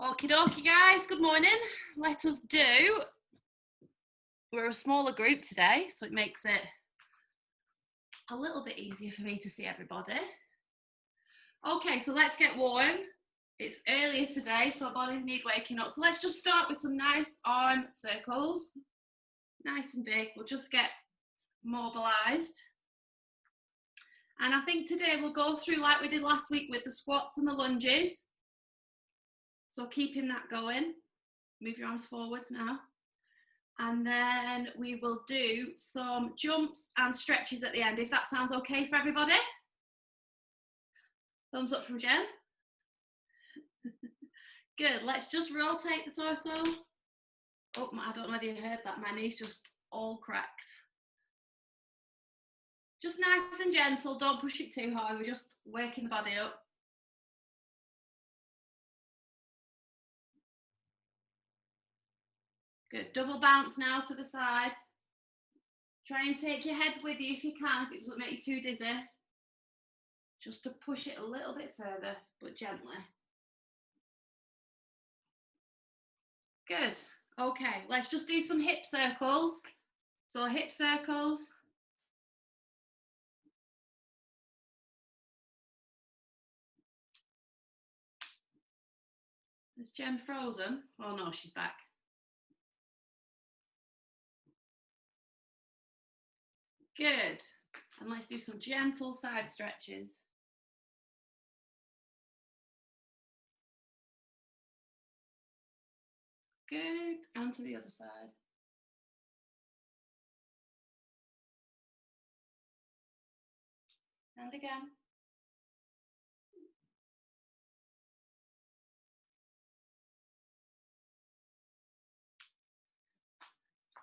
Okie dokie, guys, good morning. Let us do, we're a smaller group today, so it makes it a little bit easier for me to see everybody. Okay, so let's get warm. It's earlier today, so our bodies need waking up. So let's just start with some nice arm circles. Nice and big, we'll just get mobilized. And I think today we'll go through like we did last week with the squats and the lunges. So keeping that going. Move your arms forwards now. And then we will do some jumps and stretches at the end, if that sounds okay for everybody. Thumbs up from Jen. Good, let's just rotate the torso. Oh, I don't know whether you heard that, my knee's just all cracked. Just nice and gentle, don't push it too hard, we're just waking the body up. Good, double bounce now to the side. Try and take your head with you if you can, if it doesn't make you too dizzy. Just to push it a little bit further, but gently. Good, okay, let's just do some hip circles. So hip circles. Is Jen frozen? Oh no, she's back. Good, and let's do some gentle side stretches. Good, and to the other side. And again.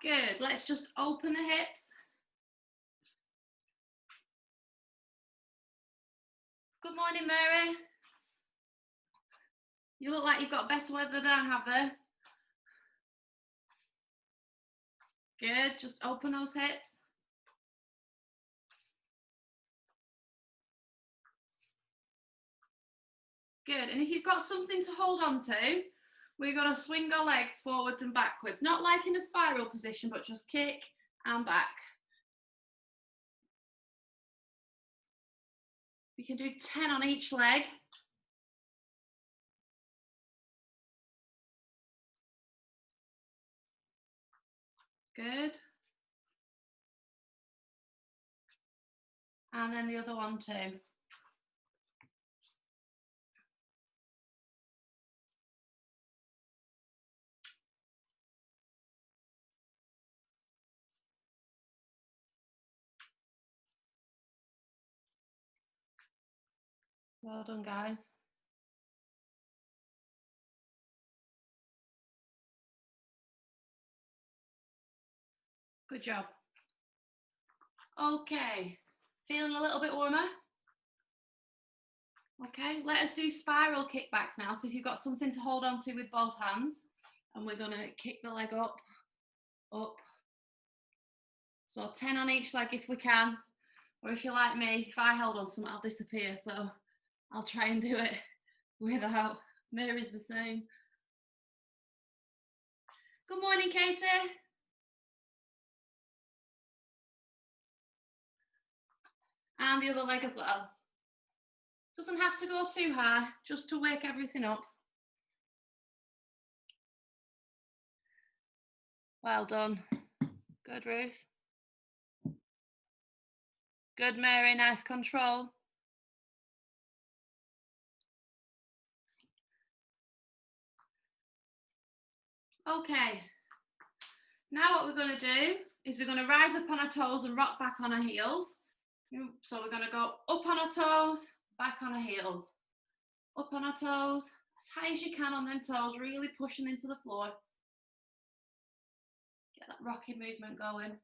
Good, let's just open the hips. Good morning, Mary. You look like you've got better weather than I have there. Good, just open those hips. Good, and if you've got something to hold on to, we're going to swing our legs forwards and backwards, not like in a spiral position, but just kick and back. We can do 10 on each leg. Good. And then the other one too. Well done, guys. Good job. Okay, feeling a little bit warmer? Okay, let us do spiral kickbacks now. So if you've got something to hold on to with both hands, and we're gonna kick the leg up, up. So 10 on each leg if we can, or if you're like me, if I held on something, I'll disappear. So I'll try and do it without. Mary's the same. Good morning, Katie. And the other leg as well. Doesn't have to go too high, just to wake everything up. Well done. Good, Ruth. Good, Mary, nice control. Okay, now what we're going to do is we're going to rise up on our toes and rock back on our heels. So we're going to go up on our toes, back on our heels. Up on our toes, as high as you can on them toes, really push them into the floor. Get that rocking movement going.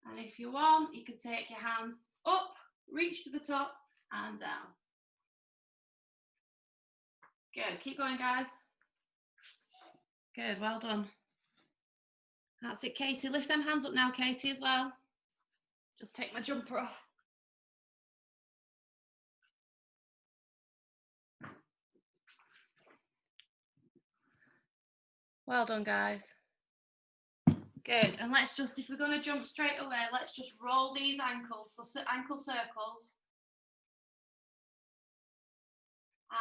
And if you want, you can take your hands up, reach to the top and down. Good, keep going, guys. Good, well done. That's it, Katie. Lift them hands up now, Katie, as well. Just take my jumper off. Well done, guys. Good. And let's just, if we're going to jump straight away, let's just roll these ankles. So ankle circles.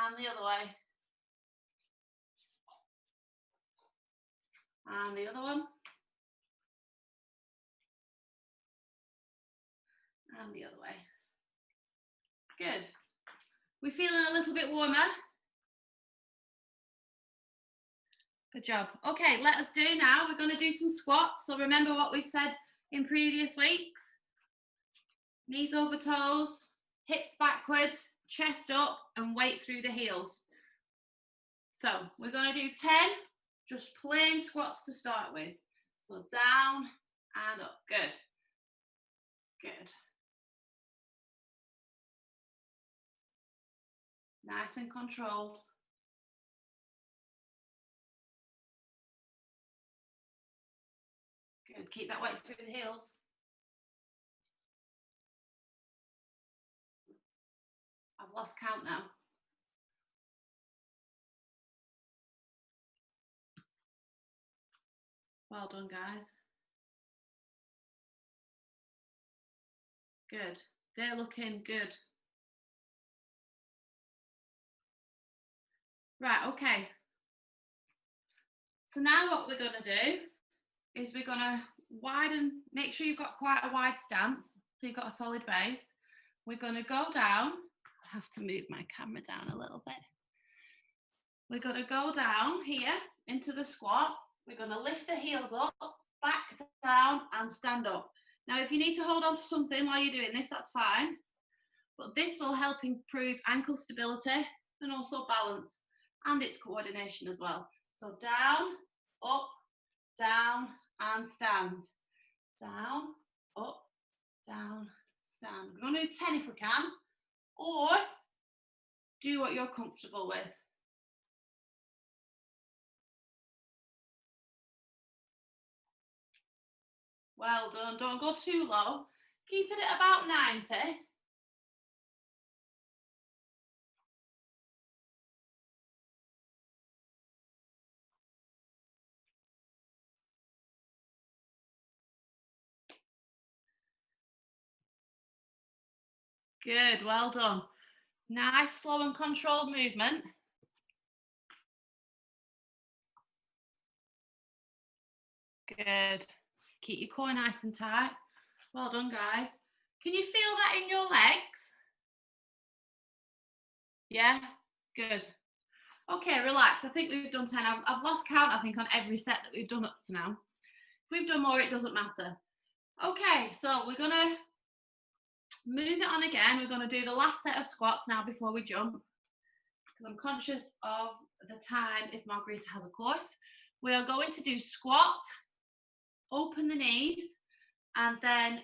And the other way. And the other one. And the other way. Good. We're feeling a little bit warmer. Good job. Okay, let us do now. We're going to do some squats. So remember what we've said in previous weeks. Knees over toes, hips backwards, chest up, and weight through the heels. So we're going to do 10 just plain squats to start with. So down and up. Good. Good. Nice and controlled. Good. Keep that weight through the heels. I've lost count now. Well done, guys. Good. They're looking good. Right, okay. So now what we're going to do is we're going to widen, make sure you've got quite a wide stance, so you've got a solid base. We're going to go down. I have to move my camera down a little bit. We're going to go down here into the squat. We're going to lift the heels up, back down, and stand up. Now, if you need to hold on to something while you're doing this, that's fine. But this will help improve ankle stability and also balance, and its coordination as well. So down, up, down, and stand. Down, up, down, stand. We're going to do 10 if we can, or do what you're comfortable with. Well done. Don't go too low. Keep it at about 90. Good, well done. Nice, slow and controlled movement. Good. Keep your core nice and tight. Well done, guys. Can you feel that in your legs? Yeah, good. Okay, relax. I think we've done 10. I've lost count, I think, on every set that we've done up to now. If we've done more, it doesn't matter. Okay, so we're going to move it on again. We're going to do the last set of squats now before we jump, because I'm conscious of the time if Margarita has a course. We are going to do squat, open the knees, and then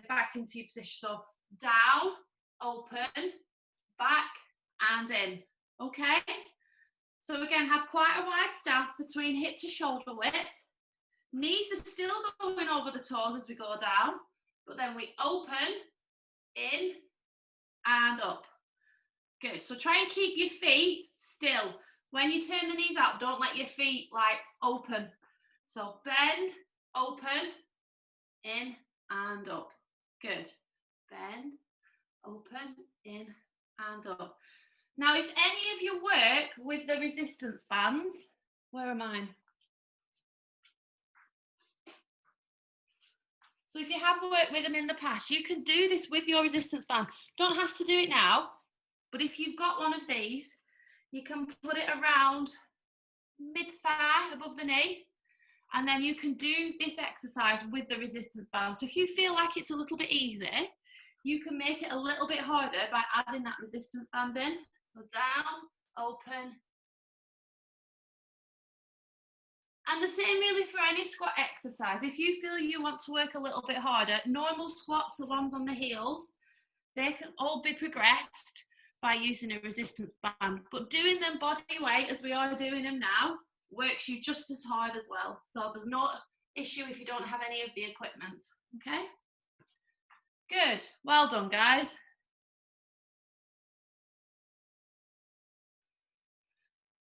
back into your position. So down, open, back, and in. Okay? So again, have quite a wide stance between hip to shoulder width. Knees are still going over the toes as we go down, but then we open, in, and up. Good. So try and keep your feet still. When you turn the knees out, don't let your feet like open. So bend, open, in, and up. Good. Bend, open, in, and up. Now, if any of you work with the resistance bands, where are mine? So if you have worked with them in the past, you can do this with your resistance band. Don't have to do it now, but if you've got one of these, you can put it around mid-thigh above the knee, and then you can do this exercise with the resistance band. So if you feel like it's a little bit easy, you can make it a little bit harder by adding that resistance band in. So down, open. And the same really for any squat exercise. If you feel you want to work a little bit harder, normal squats, the ones on the heels, they can all be progressed by using a resistance band. But doing them body weight, as we are doing them now, works you just as hard as well. So there's no issue if you don't have any of the equipment. Okay? Good. Well done, guys.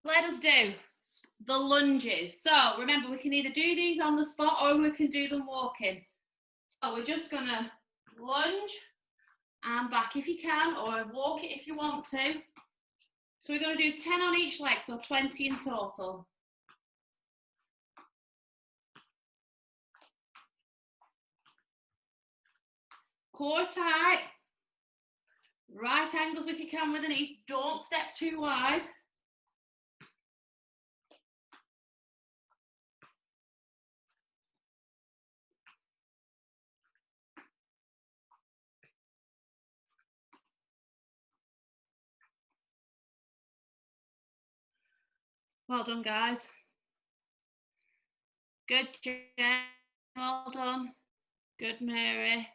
Let us do the lunges. So remember, we can either do these on the spot or we can do them walking. So we're just gonna lunge and back if you can, or walk it if you want to. So we're gonna do 10 on each leg, so 20 in total. Core tight, right angles if you can with the knees, don't step too wide. Well done, guys. Good, Jen. Well done. Good, Mary.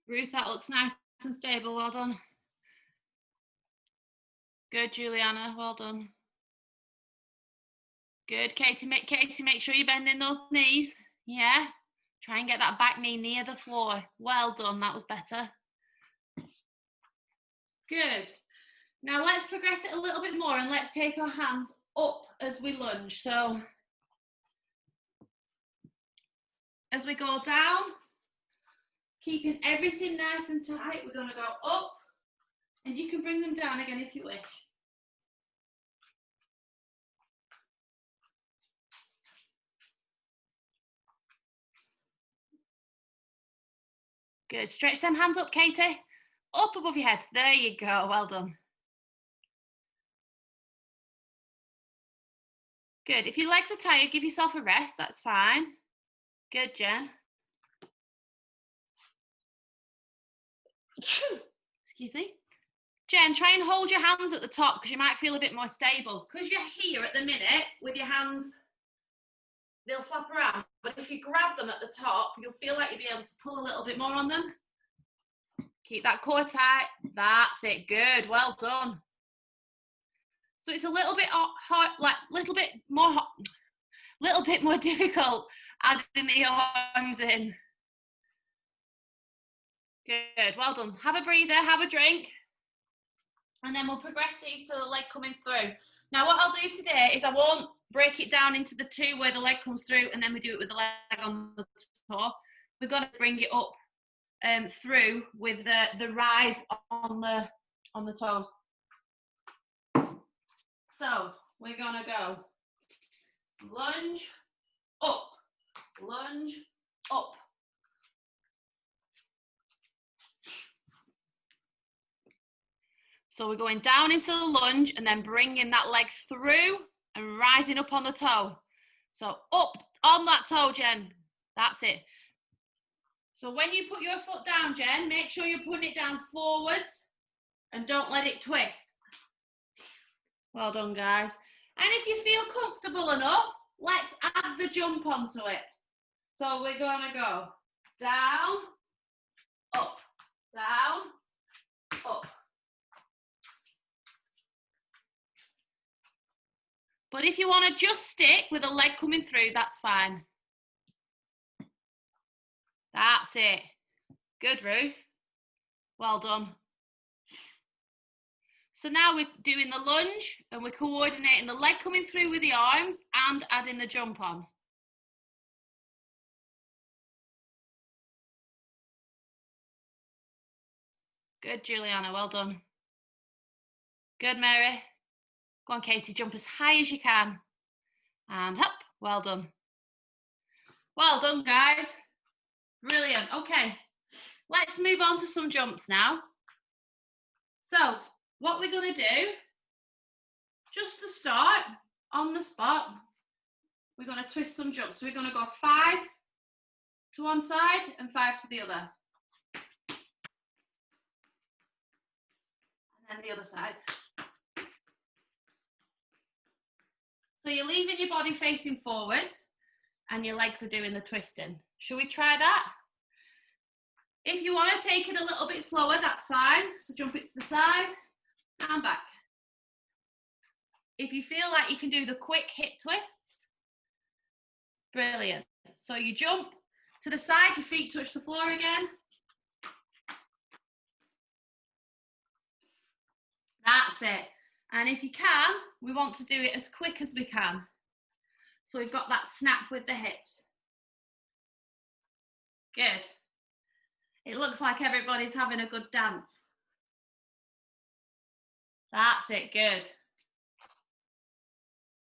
Ruth, that looks nice and stable. Well done. Good, Juliana. Well done. Good, Katie. Make sure you're bending those knees. Yeah. Try and get that back knee near the floor. Well done. That was better. Good. Now let's progress it a little bit more and let's take our hands up as we lunge. So as we go down, keeping everything nice and tight, we're going to go up, and you can bring them down again if you wish. Good. Stretch them hands up, Katie. Up above your head. There you go. Well done. Good. If your legs are tired, give yourself a rest. That's fine. Good, Jen. Excuse me. Jen, try and hold your hands at the top because you might feel a bit more stable. Because you're here at the minute with your hands, they'll flop around. But if you grab them at the top, you'll feel like you'll be able to pull a little bit more on them. Keep that core tight. That's it. Good. Well done. So it's a little bit hard, like little bit more difficult adding the arms in. Good. Well done. Have a breather. Have a drink. And then we'll progress these to the leg coming through. Now what I'll do today is I won't break it down into the two where the leg comes through and then we do it with the leg on the toe. We've got to bring it up through with the rise on the toes. So we're gonna go lunge, up, lunge, up. So we're going down into the lunge and then bringing that leg through and rising up on the toe. So up on that toe, Jen. That's it. So when you put your foot down, Jen, make sure you're putting it down forwards and don't let it twist. Well done, guys. And if you feel comfortable enough, let's add the jump onto it. So we're going to go down, up, down, up. But if you want to just stick with a leg coming through, that's fine. That's it. Good, Ruth. Well done. So now we're doing the lunge and we're coordinating the leg coming through with the arms and adding the jump on. Good, Juliana. Well done. Good, Mary. Go on, Katie. Jump as high as you can. And up. Well done. Well done, guys. Brilliant. Okay. Let's move on to some jumps now. So what we're going to do, just to start on the spot, we're going to twist some jumps. So we're going to go 5 to one side and 5 to the other. And then the other side. So you're leaving your body facing forwards and your legs are doing the twisting. Shall we try that? If you want to take it a little bit slower, that's fine. So jump it to the side and back. If you feel like you can do the quick hip twists, brilliant. So you jump to the side, your feet touch the floor again. That's it. And if you can, we want to do it as quick as we can. So we've got that snap with the hips. Good. It looks like everybody's having a good dance. That's it, good.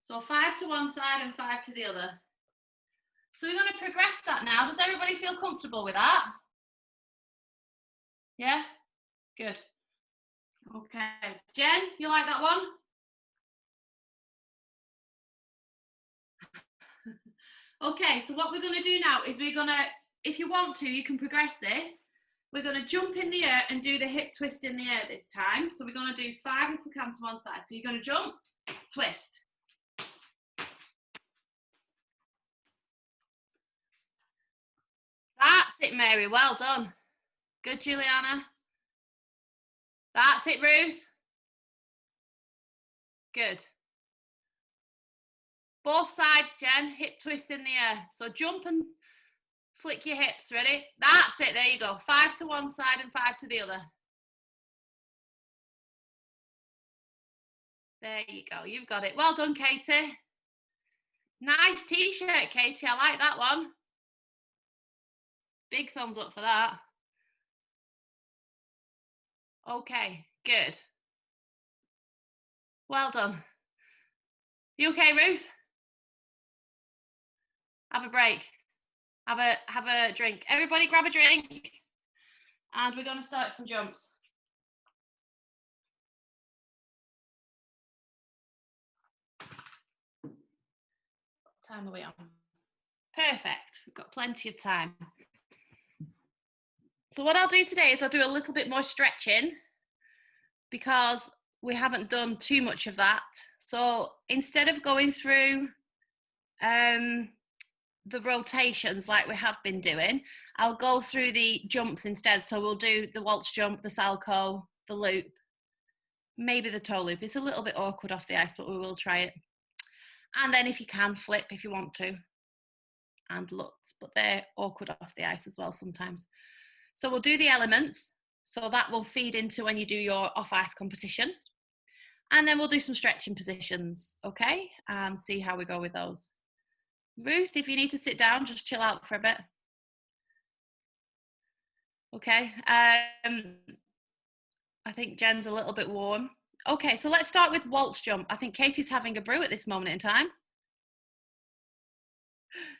So 5 to one side and 5 to the other. So we're going to progress that now. Does everybody feel comfortable with that? Yeah? Good. Okay. Jen, you like that one? Okay, so what we're going to do now is we're going to, if you want to, you can progress this. We're going to jump in the air and do the hip twist in the air this time. So we're going to do 5 if we can to one side. So you're going to jump, twist. That's it, Mary. Well done. Good, Juliana. That's it, Ruth. Good. Both sides, Jen. Hip twist in the air. So jump and flick your hips. Ready? That's it. There you go. 5 to one side and 5 to the other. There you go. You've got it. Well done, Katie. Nice t-shirt, Katie. I like that one. Big thumbs up for that. Okay, good. Well done. You okay, Ruth? Have a break. Have a drink. Everybody grab a drink. And we're going to start some jumps. What time are we on? Perfect. We've got plenty of time. So what I'll do today is I'll do a little bit more stretching because we haven't done too much of that. So instead of going through the rotations like we have been doing, I'll go through the jumps instead. So we'll do the Waltz Jump, the Salco, the loop, maybe the toe loop. It's a little bit awkward off the ice, but we will try it. And then if you can, flip if you want to, and lutz, but they're awkward off the ice as well sometimes. So we'll do the elements. So that will feed into when you do your off-ice competition. And then we'll do some stretching positions, okay? And see how we go with those. Ruth, if you need to sit down, just chill out for a bit. Okay. I think Jen's a little bit warm. Okay, so let's start with Waltz Jump. I think Katie's having a brew at this moment in time.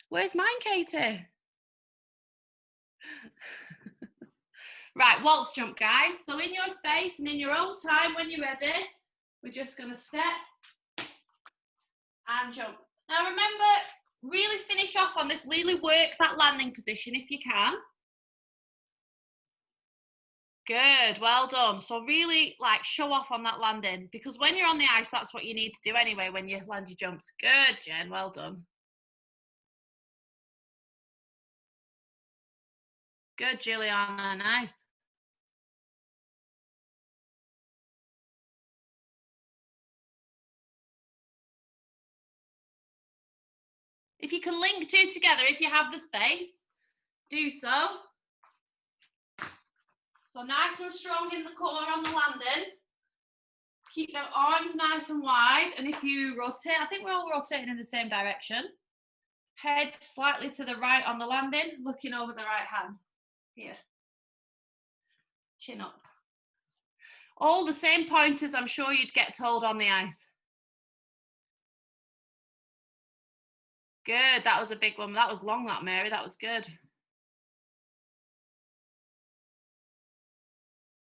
Where's mine, Katie? Right, Waltz Jump, guys. So in your space and in your own time when you're ready, we're just going to step and jump. Now remember, really finish off on this, really work that landing position if you can. Good, well done. So really like show off on that landing, because when you're on the ice, that's what you need to do anyway when you land your jumps. Good, Jen, well done. Good, Juliana, nice. If you can link two together, if you have the space, do so. So nice and strong in the core on the landing. Keep the arms nice and wide. And if you rotate, I think we're all rotating in the same direction. Head slightly to the right on the landing, looking over the right hand. Here. Chin up. All the same pointers I'm sure you'd get told on the ice. Good, that was a big one. That was long, that, Mary. That was good.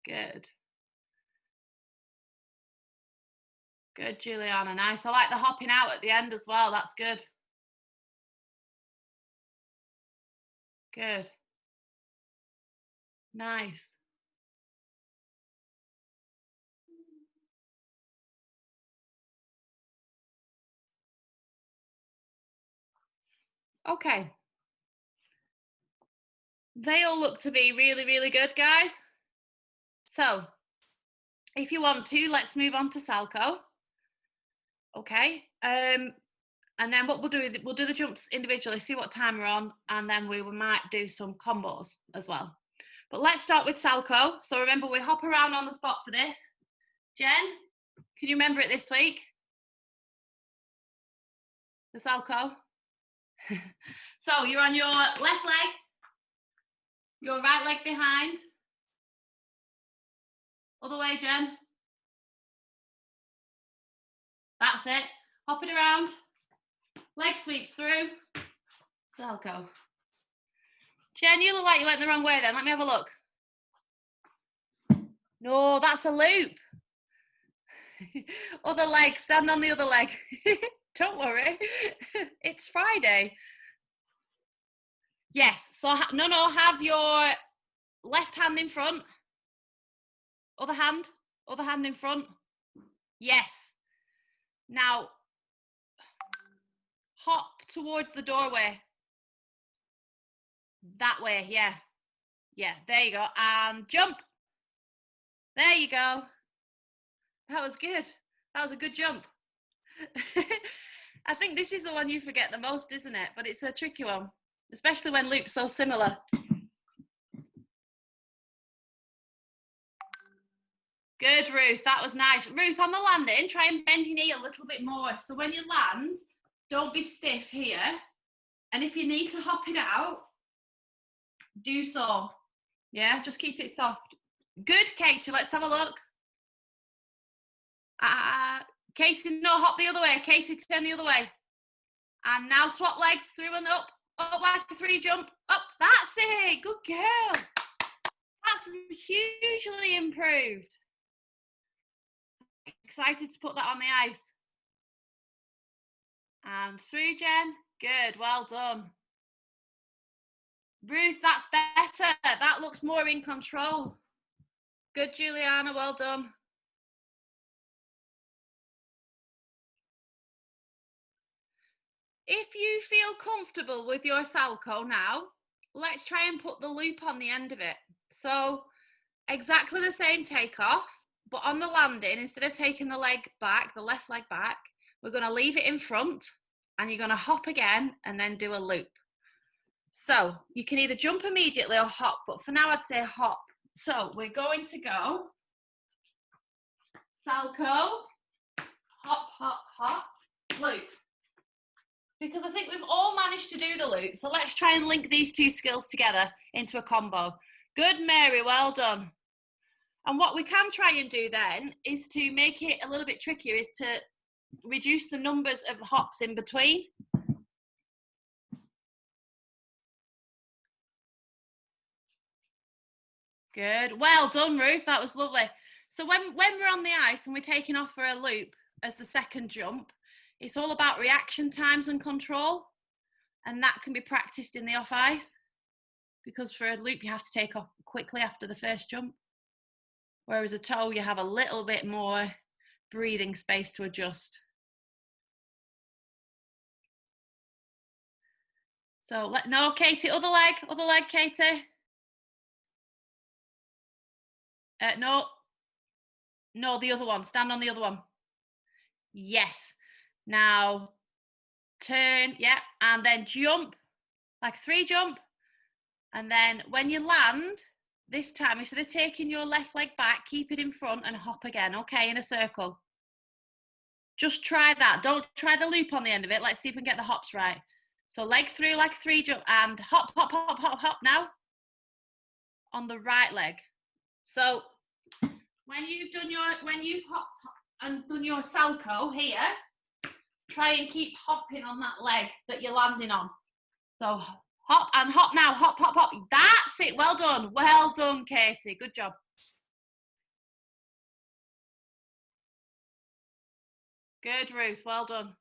Good. Good, Juliana. Nice. I like the hopping out at the end as well. That's good. Good. Nice. Okay. They all look to be really, really good, guys. So if you want to, let's move on to Salco. Okay. And then what we'll do is we'll do the jumps individually, see what time we're on, and then we might do some combos as well. But let's start with Salco. So remember, we hop around on the spot for this. Jen, Can you remember it this week? The Salco. So you're on your left leg, your right leg behind. Other way, Jen. That's it. Hop it around. Leg sweeps through. Salco. Jen, you look like you went the wrong way then. Let me have a look. No, that's a loop. Other leg, stand on the other leg. Don't worry. It's Friday. Yes, so no, have your left hand in front. Other hand in front. Yes. Now, hop towards the doorway. That way, yeah. Yeah, there you go. And jump. There you go. That was good. That was a good jump. I think this is the one you forget the most, isn't it? But it's a tricky one, especially when loops so similar. Good, Ruth. That was nice. Ruth, on the landing, try and bend your knee a little bit more. So when you land, don't be stiff here. And if you need to hop it out, do so. Yeah, just keep it soft. Good, Katie. Let's have a look. Katie, no, hop the other way. Katie, turn the other way. And now swap legs through and up. Up like a 3 jump. Up. That's it. Good girl. That's hugely improved. Excited to put that on the ice. And through, Jen. Good. Well done. Ruth, that's better. That looks more in control. Good, Juliana. Well done. If you feel comfortable with your Salco now, let's try and put the loop on the end of it. So exactly the same takeoff, but on the landing, instead of taking the leg back, the left leg back, we're going to leave it in front and you're going to hop again and then do a loop. So you can either jump immediately or hop, but for now I'd say hop. So we're going to go Salco, hop, hop, hop, loop. Because I think we've all managed to do the loop. So let's try and link these two skills together into a combo. Good, Mary, well done. And what we can try and do then is to make it a little bit trickier, is to reduce the numbers of hops in between. Good, well done, Ruth, that was lovely. So when we're on the ice and we're taking off for a loop as the second jump, it's all about reaction times and control, and that can be practiced in the off ice, because for a loop you have to take off quickly after the first jump, whereas a toe you have a little bit more breathing space to adjust. So no, Katie, other leg, Katie. No, the other one. Stand on the other one. Yes. Now turn, yeah, and then jump, like 3 jump. And then when you land, this time, instead of taking your left leg back, keep it in front and hop again, okay, in a circle. Just try that. Don't try the loop on the end of it. Let's see if we can get the hops right. So leg through like 3 jump and hop, hop, hop, hop, hop now on the right leg. So when you've hopped and done your Salco here, try and keep hopping on that leg that you're landing on. So hop and hop now, hop, hop, hop. That's it. Well done, Katie. Good job. Good, Ruth. Well done.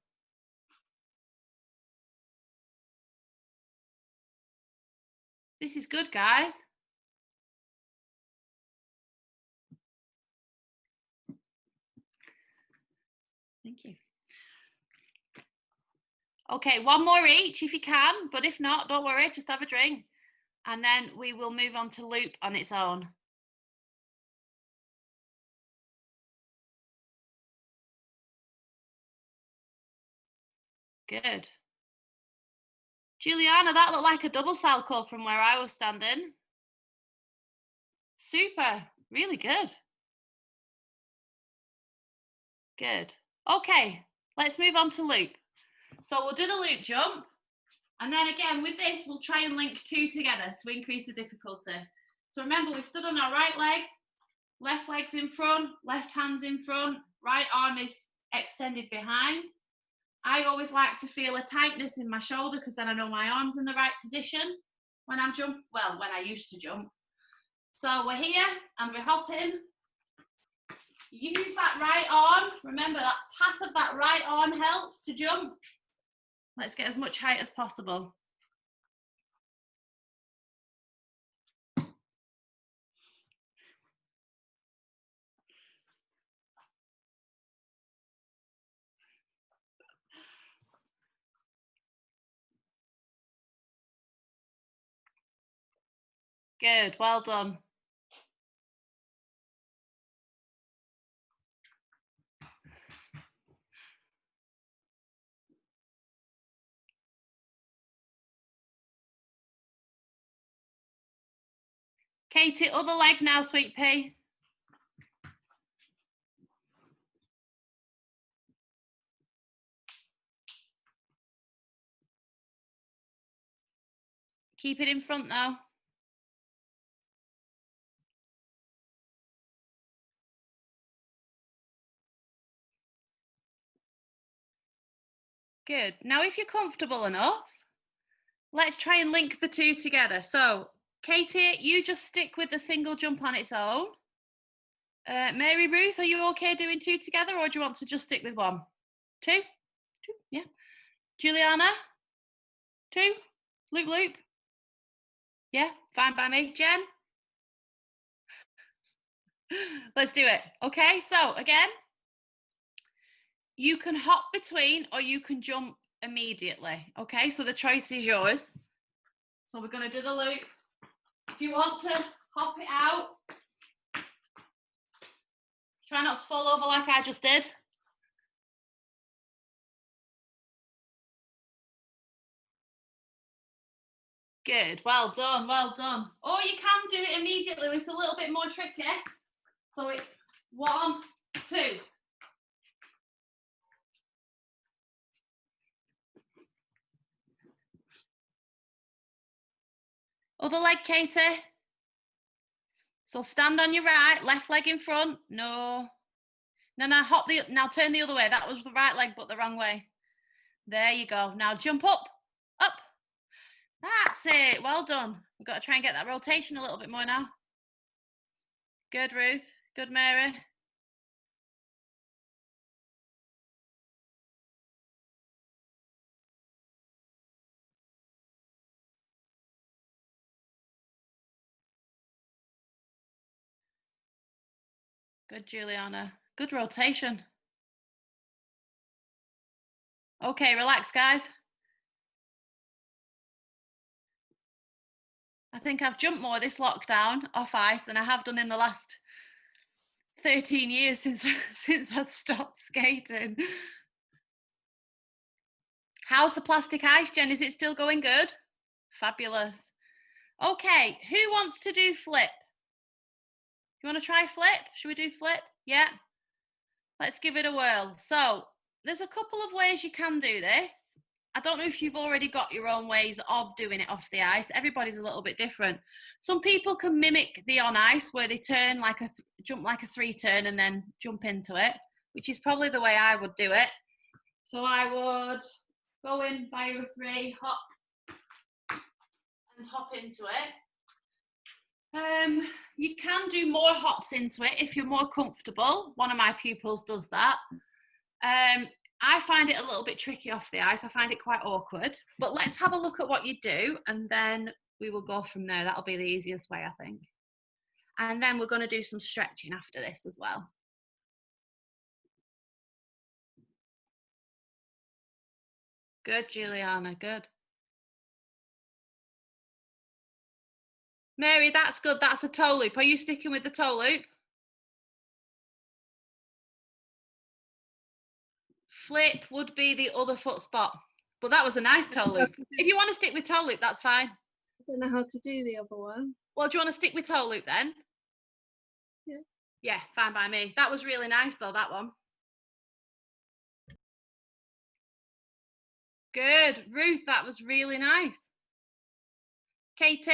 This is good, guys. Thank you. Okay, 1 more each if you can, but if not, don't worry, just have a drink. And then we will move on to loop on its own. Good. Juliana, that looked like a double Salco from where I was standing. Super, really good. Good. Okay, let's move on to loop. So we'll do the loop jump. And then again, with this, we'll try and link 2 together to increase the difficulty. So remember, we stood on our right leg, left leg's in front, left hand's in front, right arm is extended behind. I always like to feel a tightness in my shoulder because then I know my arm's in the right position when I'm jumping. Well, when I used to jump. So we're here and we're hopping. Use that right arm. Remember, that path of that right arm helps to jump. Let's get as much height as possible. Good, well done. Katie, other leg now, sweet pea. Keep it in front though. Good. Now, if you're comfortable enough, let's try and link the 2 together. So, Katie, you just stick with the single jump on its own. Mary Ruth, are you okay doing 2 together, or do you want to just stick with 1? 2? 2, yeah. Juliana? 2? Loop, loop? Yeah, fine by me. Jen? Let's do it. Okay, so again, you can hop between or you can jump immediately. Okay, so the choice is yours. So we're going to do the loop. If you want to hop it out, try not to fall over like I just did. Good, well done, well done. Or you can do it immediately, it's a little bit more tricky. So it's 1, 2. Other leg, Katie. So stand on your right, left leg in front. No. No, now turn the other way. That was the right leg, but the wrong way. There you go. Now jump up, up. That's it. Well done. We've got to try and get that rotation a little bit more now. Good, Ruth. Good, Mary. Good, Juliana. Good rotation. Okay, relax, guys. I think I've jumped more this lockdown off ice than I have done in the last 13 years since I stopped skating. How's the plastic ice, Jen? Is it still going good? Fabulous. Okay, who wants to do flip? You want to try flip? Should we do flip? Yeah. Let's give it a whirl. So there's a couple of ways you can do this. I don't know if you've already got your own ways of doing it off the ice. Everybody's a little bit different. Some people can mimic the on ice where they turn like jump like a 3 turn and then jump into it, which is probably the way I would do it. So I would go in via a 3, hop and hop into it. You can do more hops into it if you're more comfortable. One of my pupils does that. I find it a little bit tricky off the ice. I find it quite awkward. But let's have a look at what you do, and then we will go from there. That'll be the easiest way, I think. And then we're going to do some stretching after this as well. Good, Juliana, good. Mary, that's good. That's a toe loop. Are you sticking with the toe loop? Flip would be the other foot spot. But that was a nice toe loop. If you want to stick with toe loop, that's fine. I don't know how to do the other one. Well, do you want to stick with toe loop then? Yeah. Yeah, fine by me. That was really nice though, that one. Good. Ruth, that was really nice. Katie?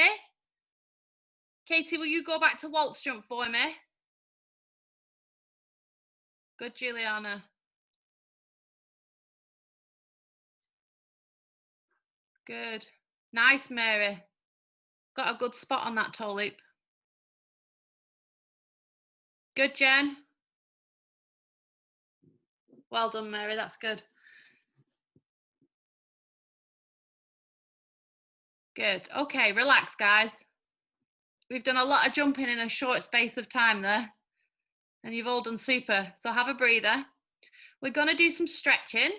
Katie, will you go back to Waltz Jump for me? Good, Juliana. Good. Nice, Mary. Got a good spot on that toe loop. Good, Jen. Well done, Mary. That's good. Good. Okay, relax, guys. We've done a lot of jumping in a short space of time there, and you've all done super. So have a breather. We're going to do some stretching.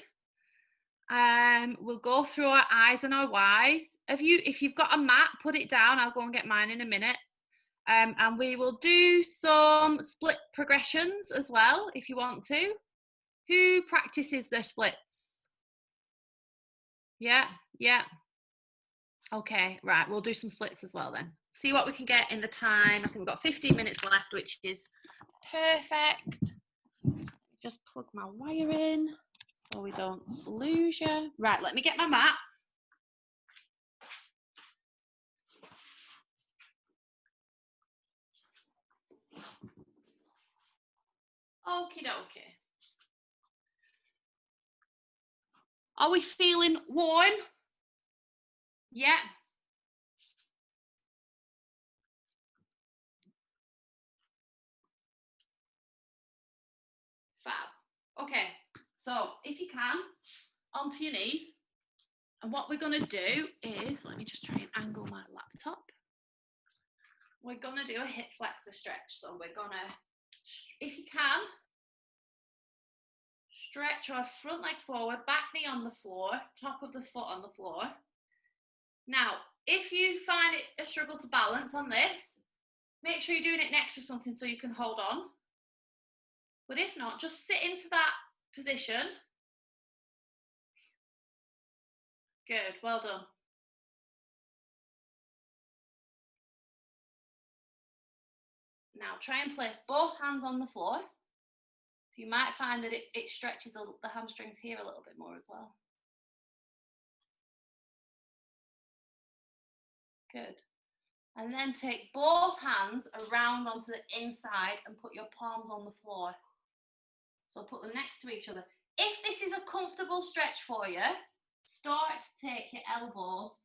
We'll go through our I's and our Y's. If you've got a mat, put it down. I'll go and get mine in a minute. And we will do some split progressions as well, if you want to. Who practices their splits? Yeah. Okay, right, we'll do some splits as well then. See what we can get in the time. I think we've got 15 minutes left, which is perfect. Just plug my wire in so we don't lose you. Right, let me get my mat. Okie dokie. Are we feeling warm? Yeah. Fab. Okay, so if you can, onto your knees. And what we're going to do is, let me just try and angle my laptop. We're going to do a hip flexor stretch. So we're going to, if you can, stretch our front leg forward, back knee on the floor, top of the foot on the floor. Now, if you find it a struggle to balance on this, make sure you're doing it next to something so you can hold on. But if not, just sit into that position. Good, well done. Now try and place both hands on the floor. So you might find that it stretches the hamstrings here a little bit more as well. Good. And then take both hands around onto the inside and put your palms on the floor. So put them next to each other. If this is a comfortable stretch for you, start to take your elbows,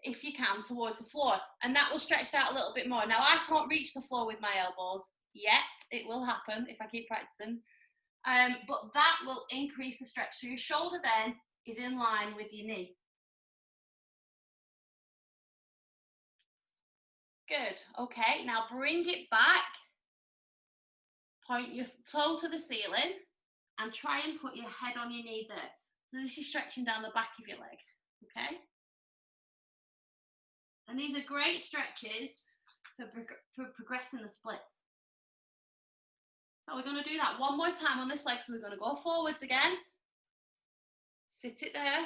if you can, towards the floor. And that will stretch it out a little bit more. Now, I can't reach the floor with my elbows yet. It will happen if I keep practicing. But that will increase the stretch. So your shoulder then is in line with your knee. Good. Okay, now bring it back. Point your toe to the ceiling and try and put your head on your knee there. So this is stretching down the back of your leg, okay? And these are great stretches for progressing the splits. So we're going to do that one more time on this leg. So we're going to go forwards again. Sit it there.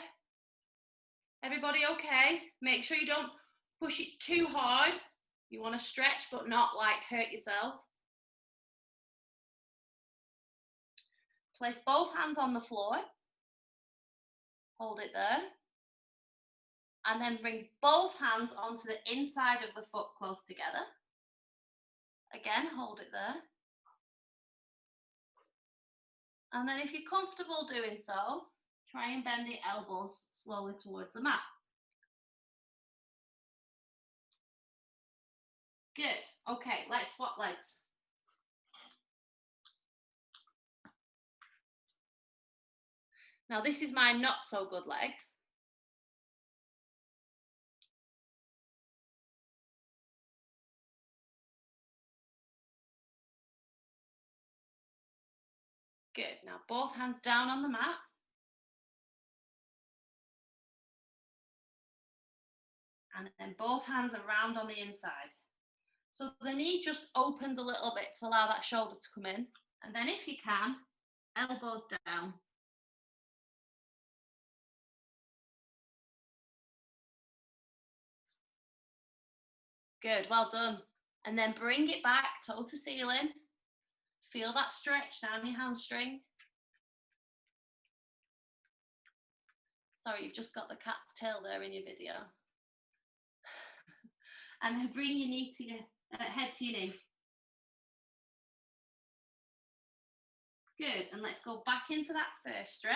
Everybody okay? Make sure you don't push it too hard. You want to stretch but not like hurt yourself. Place both hands on the floor. Hold it there. And then bring both hands onto the inside of the foot close together. Again, hold it there. And then if you're comfortable doing so, try and bend the elbows slowly towards the mat. Good. Okay, let's swap legs. Now this is my not so good leg. Good. Now both hands down on the mat. And then both hands around on the inside. So the knee just opens a little bit to allow that shoulder to come in. And then if you can, elbows down. Good, well done. And then bring it back, toe to ceiling. Feel that stretch down your hamstring. Sorry, you've just got the cat's tail there in your video. And then bring your knee to your head to your knee. Good, and let's go back into that first stretch.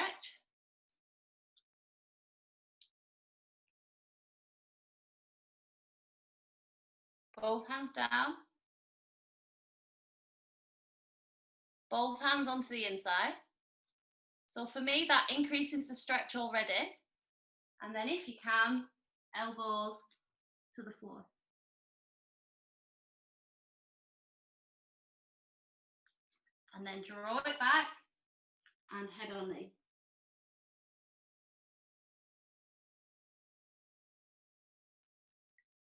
Both hands down. Both hands onto the inside. So for me, that increases the stretch already. And then if you can, elbows to the floor. And then draw it back and head on knee.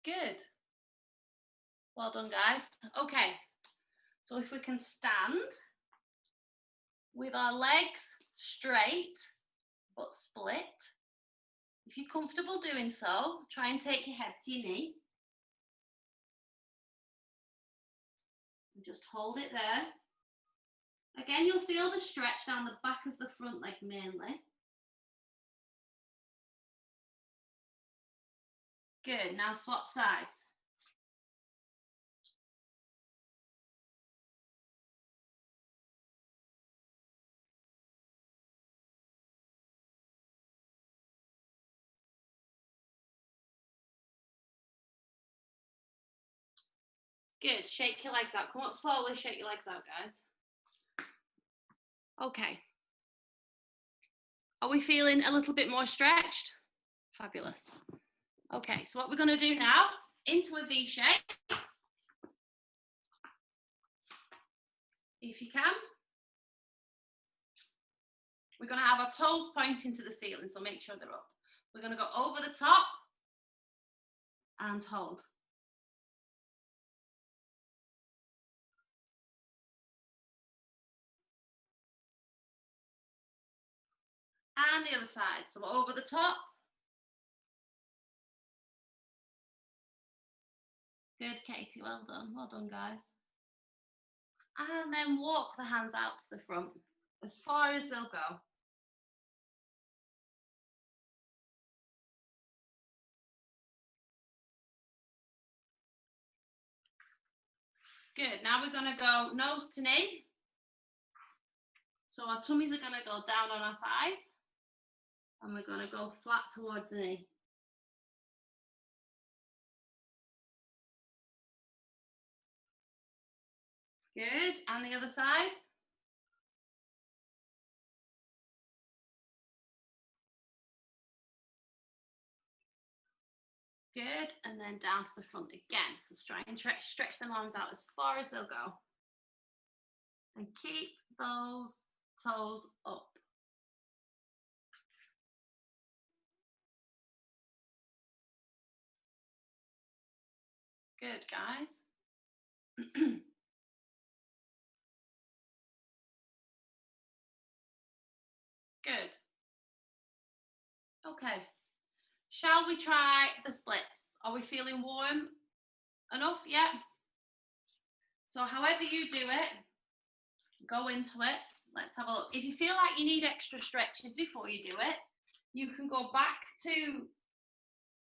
Good. Well done, guys. Okay, so if we can stand with our legs straight but split. If you're comfortable doing so, try and take your head to your knee. And just hold it there. Again, you'll feel the stretch down the back of the front leg mainly. Good, now swap sides. Good, shake your legs out. Come up slowly, shake your legs out, guys. Okay. Are we feeling a little bit more stretched? Fabulous. Okay, so what we're going to do now, into a V shape. If you can. We're going to have our toes pointing to the ceiling, so make sure they're up. We're going to go over the top and hold. And the other side, so over the top. Good, Katie, well done, guys. And then walk the hands out to the front, as far as they'll go. Good, now we're gonna go nose to knee. So our tummies are gonna go down on our thighs, and we're gonna go flat towards the knee. Good, and the other side. Good, and then down to the front again. So try and stretch them arms out as far as they'll go. And keep those toes up. Good, guys. Good. Okay. Shall we try the splits? Are we feeling warm enough yet? So however you do it, go into it. Let's have a look. If you feel like you need extra stretches before you do it, you can go back to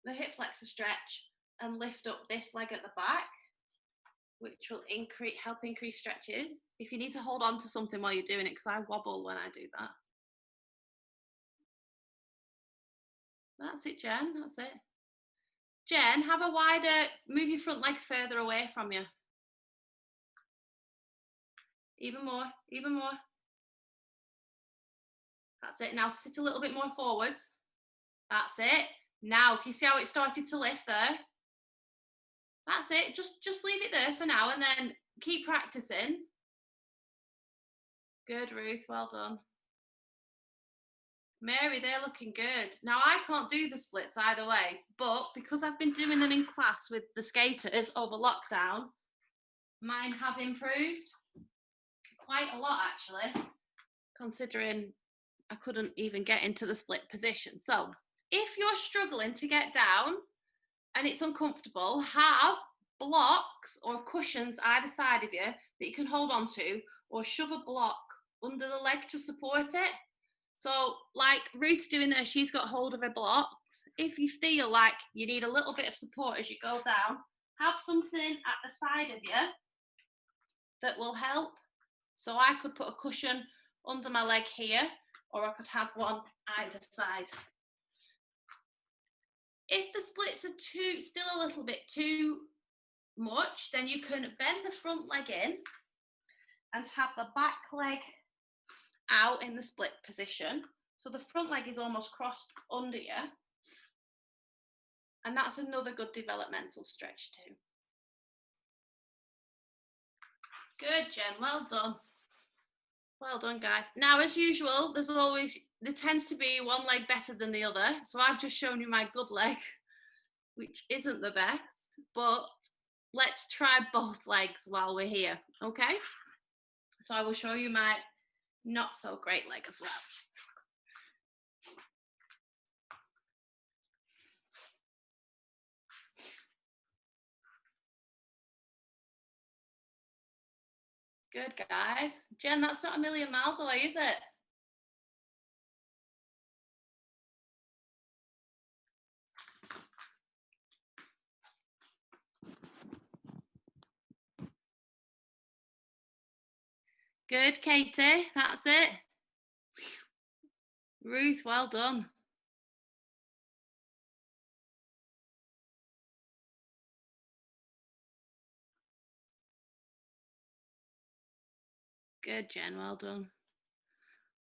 the hip flexor stretch and lift up this leg at the back, which will help increase stretches. If you need to hold on to something while you're doing it, because I wobble when I do that. That's it, Jen, that's it. Jen, have a wider, move your front leg further away from you. Even more, even more. That's it, now sit a little bit more forwards. That's it. Now, can you see how it started to lift there? That's it, just leave it there for now and then keep practicing. Good, Ruth, well done. Mary, they're looking good. Now, I can't do the splits either way, but because I've been doing them in class with the skaters over lockdown, mine have improved quite a lot, actually, considering I couldn't even get into the split position. So if you're struggling to get down and it's uncomfortable, have blocks or cushions either side of you that you can hold on to, or shove a block under the leg to support it. So like Ruth's doing there, she's got hold of her blocks. If you feel like you need a little bit of support as you go down, have something at the side of you that will help. So I could put a cushion under my leg here, or I could have one either side. If the splits are still a little bit too much, then you can bend the front leg in and have the back leg out in the split position. So the front leg is almost crossed under you. And that's another good developmental stretch too. Good, Jen, well done. Well done, guys. Now, as usual, there tends to be one leg better than the other. So I've just shown you my good leg, which isn't the best, but let's try both legs while we're here, okay? So I will show you my not so great leg as well. Good, guys. Jen, that's not a million miles away, is it? Good, Katie, that's it. Ruth, well done. Good, Jen, well done.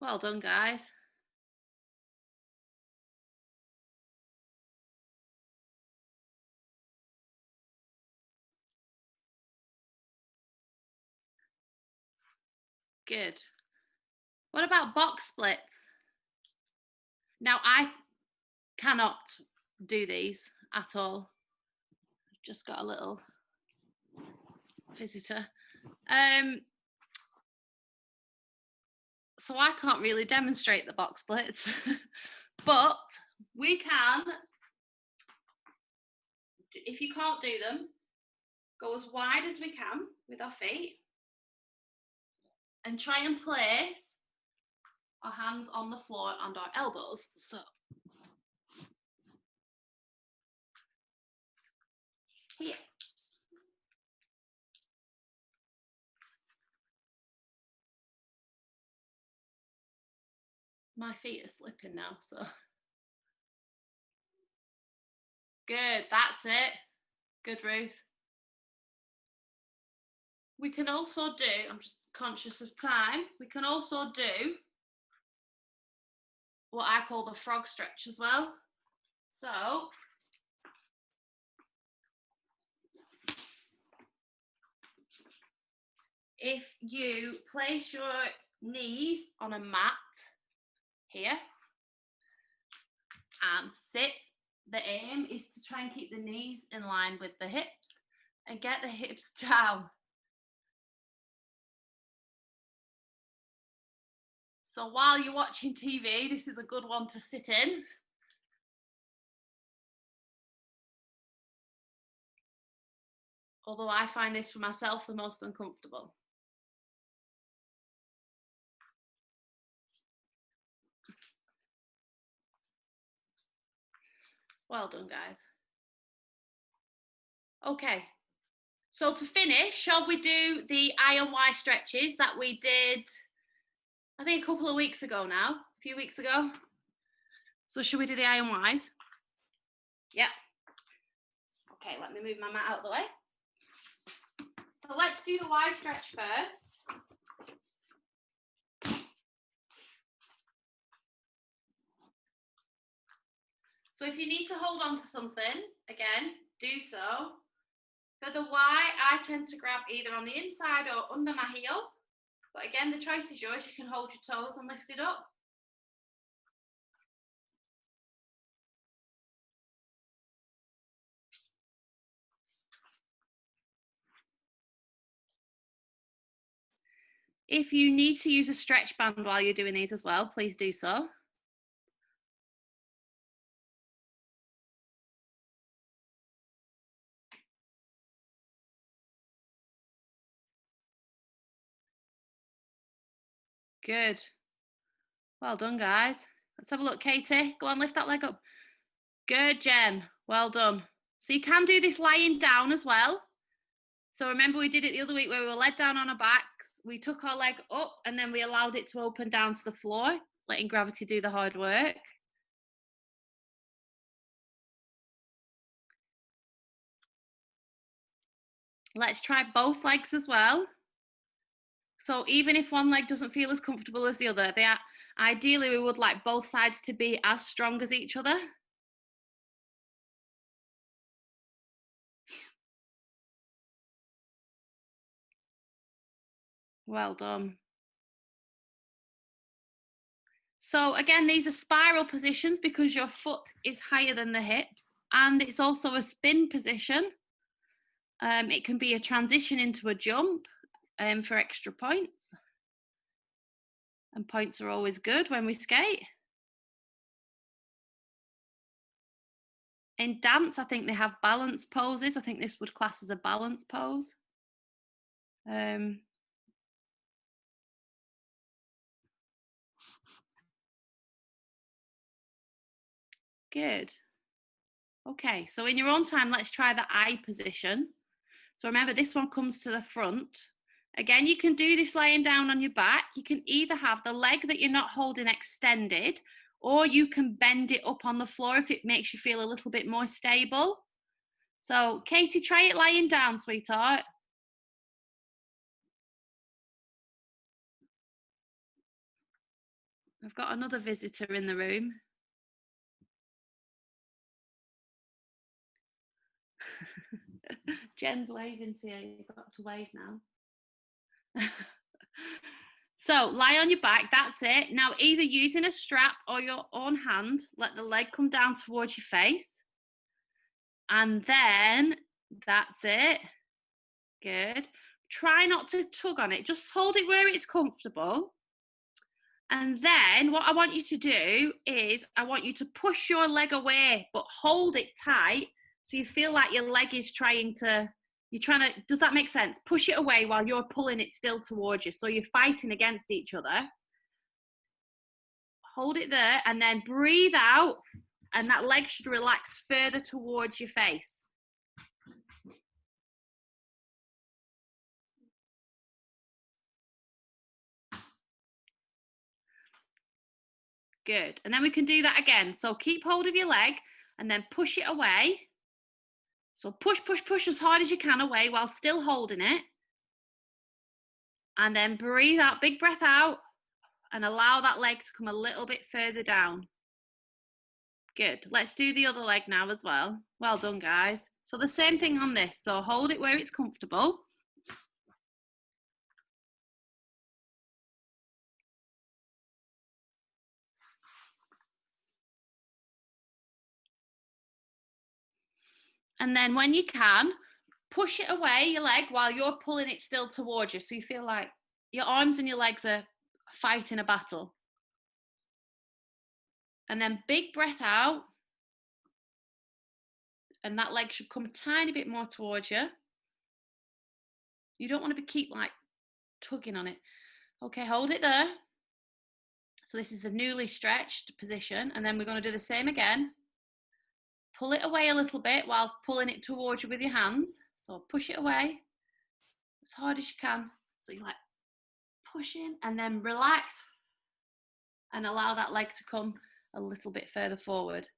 Well done, guys. Good. What about box splits? Now, I cannot do these at all. I've just got a little visitor. So I can't really demonstrate the box splits, but we can, if you can't do them, go as wide as we can with our feet and try and place our hands on the floor and our elbows. So here. My feet are slipping now, so. Good, that's it. Good, Ruth. We can also do, I'm just conscious of time, we can also do what I call the frog stretch as well. So, if you place your knees on a mat here and sit, the aim is to try and keep the knees in line with the hips and get the hips down. So while you're watching TV, this is a good one to sit in. Although I find this for myself the most uncomfortable. Well done, guys. Okay, so to finish, shall we do the I and Y stretches that we did, I think a couple of weeks ago now, a few weeks ago. So should we do the I and Ys? Yep. Okay, let me move my mat out of the way. So let's do the Y stretch first. So if you need to hold on to something, again, do so. For the Y, I tend to grab either on the inside or under my heel. But again, the choice is yours. You can hold your toes and lift it up. If you need to use a stretch band while you're doing these as well, please do so. Good. Well done, guys. Let's have a look, Katie. Go on, lift that leg up. Good, Jen. Well done. So you can do this lying down as well. So remember we did it the other week where we were led down on our backs. We took our leg up and then we allowed it to open down to the floor, letting gravity do the hard work. Let's try both legs as well. So even if one leg doesn't feel as comfortable as the other, ideally we would like both sides to be as strong as each other. Well done. So again, these are spiral positions because your foot is higher than the hips, and it's also a spin position. It can be a transition into a jump for extra points. And points are always good when we skate. In dance, I think they have balance poses. I think this would class as a balance pose. Good. Okay, so in your own time, let's try the I position. So remember, this one comes to the front. Again, you can do this lying down on your back. You can either have the leg that you're not holding extended, or you can bend it up on the floor if it makes you feel a little bit more stable. So Katie, try it lying down, sweetheart. I've got another visitor in the room. Jen's waving to you. You've got to wave now. So lie on your back, that's it. Now either using a strap or your own hand, let the leg come down towards your face. And then that's it. Good. Try not to tug on it. Just hold it where it's comfortable. And then what I want you to do is I want you to push your leg away, but hold it tight so you feel like your leg is does that make sense? Push it away while you're pulling it still towards you. So you're fighting against each other. Hold it there and then breathe out, and that leg should relax further towards your face. Good. And then we can do that again. So keep hold of your leg and then push it away. So push, push, push as hard as you can away while still holding it. And then breathe out, big breath out, and allow that leg to come a little bit further down. Good. Let's do the other leg now as well. Well done, guys. So the same thing on this. So hold it where it's comfortable. And then when you can, push it away, your leg, while you're pulling it still towards you. So you feel like your arms and your legs are fighting a battle. And then big breath out. And that leg should come a tiny bit more towards you. You don't want to keep like tugging on it. Okay, hold it there. So this is the newly stretched position. And then we're going to do the same again. Pull it away a little bit whilst pulling it towards you with your hands. So push it away as hard as you can. So you're like pushing and then relax and allow that leg to come a little bit further forward.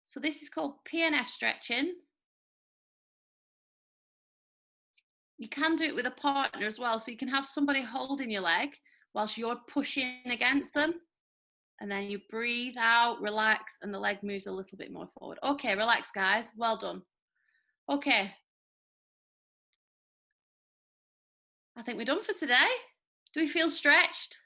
So this is called Pnf stretching. You can do it with a partner as well. So you can have somebody holding your leg whilst you're pushing against them. And then you breathe out, relax, and the leg moves a little bit more forward. Okay, relax, guys. Well done. Okay. I think we're done for today. Do we feel stretched?